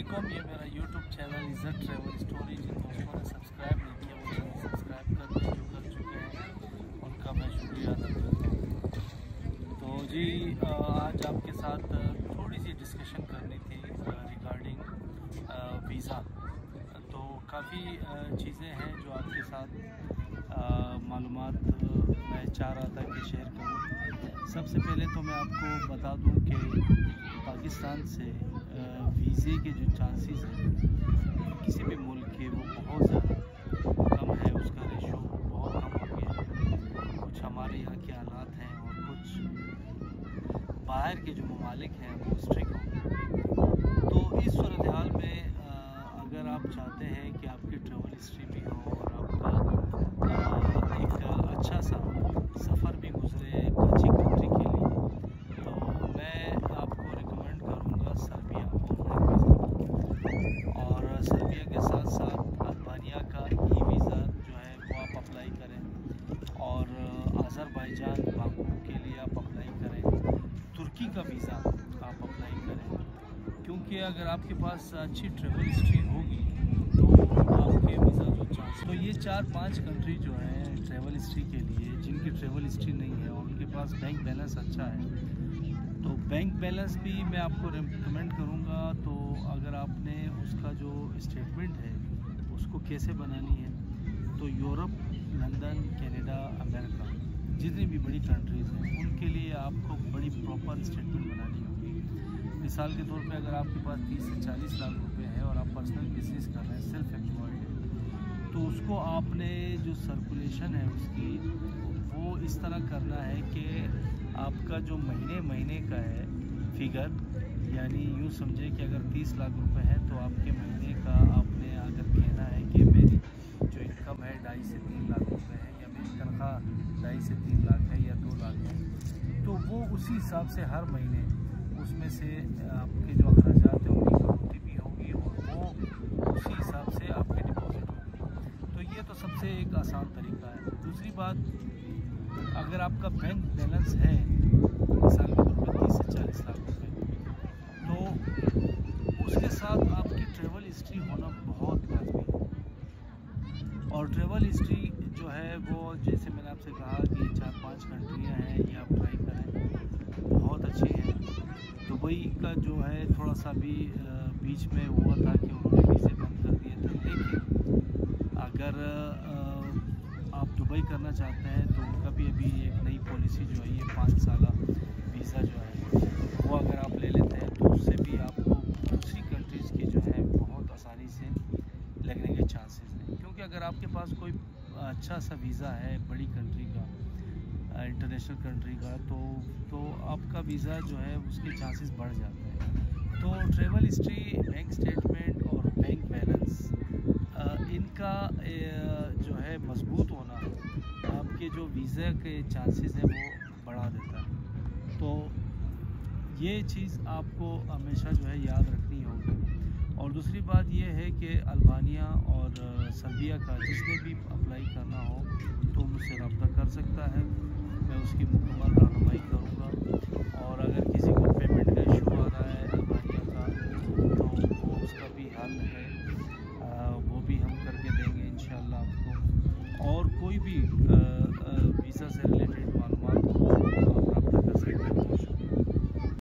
अस्सलामुअलैकुम। ये मेरा यूट्यूब चैनल इज़्ज़त ट्रैवल स्टोरी। जिन दोस्तों ने सब्सक्राइब नहीं किया वो चैनल सब्सक्राइब कर दें, जो कर चुके हैं उनका मैं शुक्रिया अदा करता हूँ। तो जी आज आपके साथ थोड़ी सी डिस्कशन करनी थी रिगार्डिंग वीज़ा। तो काफ़ी चीज़ें हैं जो आपके साथ मालूमात मैं चाह रहा था कि शेयर करूँ। सबसे पहले तो मैं आपको बता दूं कि पाकिस्तान से वीज़े के जो चांसेस हैं किसी भी मुल्क के वो बहुत ज़्यादा कम है, उसका रेशो बहुत कम हो गया है। कुछ हमारे यहाँ के हालात हैं और कुछ बाहर के जो ममालिक हैं वो स्ट्रिक्ट हो गए। तो इस सूरत हाल में अगर आप चाहते हैं कि आपकी ट्रैवल हिस्ट्री भी हो और आपका एक अच्छा सा सफ़र भी गुजरे एक अच्छी कंट्री के लिए, तो मैं आपको रिकमेंड करूँगा सर्बिया ऑनलाइन वीज़ा। और सर्बिया के साथ साथ अल्बानिया का ई वीज़ा जो है वो आप अप्लाई करें, और अज़रबैजान बाकू के लिए आप अप्लाई करें, तुर्की का वीज़ा आप अप्लाई करें। क्योंकि अगर आपके पास अच्छी ट्रैवल हिस्ट्री होगी तो आपके वीज़ा जो चांस, तो ये 4-5 कंट्री जो है ट्रैवल हिस्ट्री के लिए, जिनकी ट्रैवल हिस्ट्री नहीं है और उनके पास बैंक बैलेंस अच्छा है, तो बैंक बैलेंस भी मैं आपको रिकमेंड करूँगा। तो अगर आपने उसका जो स्टेटमेंट है उसको कैसे बनानी है, तो यूरोप, लंदन, कनाडा, अमेरिका, जितनी भी बड़ी कंट्रीज़ हैं उनके लिए आपको बड़ी प्रॉपर स्टेटमेंट बनानी होगी। मिसाल के तौर पे अगर आपके पास 30 से 40 लाख रुपए है और आप पर्सनल बिजनेस कर रहे हैं, सेल्फ एम्प्लॉयड है, तो उसको आपने जो सर्कुलेशन है उसकी वो इस तरह करना है कि आपका जो महीने का है फिगर, यानी यूँ समझे कि अगर 30 लाख रुपए है तो आपके महीने का आपने अगर कहना है कि मेरी जो इनकम है 2.5 से 3 लाख रुपए है, या मेरी तनख्वाह 2.5 से 3 लाख है या 2 लाख है, तो वो उसी हिसाब से हर महीने उसमें से आपके जो अखराजात हैं उनकी कटौती भी होगी और वो उसी हिसाब से आपके डिपॉजिट होगी। तो ये तो सबसे एक आसान तरीका है। दूसरी बात, अगर आपका बैंक बैलेंस है मिसाल के तौर पर 30 से 40 लाख रुपए, तो उसके साथ आपकी ट्रैवल हिस्ट्री होना बहुत लाजमी है। और ट्रैवल हिस्ट्री जो है वो, जैसे मैंने आपसे कहा कि 4-5 कंट्रियाँ हैं, ये आप ट्राई करें, बहुत अच्छी है। दुबई का जो है थोड़ा सा भी बीच में हुआ था कि उन्होंने वीज़े बंद कर दिए थे, लेकिन अगर आप दुबई करना चाहते हैं तो उनका भी अभी एक नई पॉलिसी जो है ये 5 साल वीज़ा जो है वो अगर आप ले लेते हैं तो उससे भी आपको दूसरी कंट्रीज़ की जो है बहुत आसानी से लगने के चांसेस हैं। क्योंकि अगर आपके पास कोई अच्छा सा वीज़ा है बड़ी कंट्री का, इंटरनेशनल कंट्री का, तो आपका वीज़ा जो है उसके चांसेस बढ़ जाते हैं। तो ट्रैवल हिस्ट्री, बैंक स्टेटमेंट और बैंक बैलेंस, इनका जो है मजबूत होना आपके जो वीज़ा के चांसेस हैं वो बढ़ा देता है। तो ये चीज़ आपको हमेशा जो है याद रखनी होगी। और दूसरी बात ये है कि अल्बानिया और सर्बिया का जिसने भी अप्लाई करना हो तो मुझसे रब्ता कर सकता है, मैं उसकी मुकम्मल रहनुमाई करूँगा। और अगर किसी को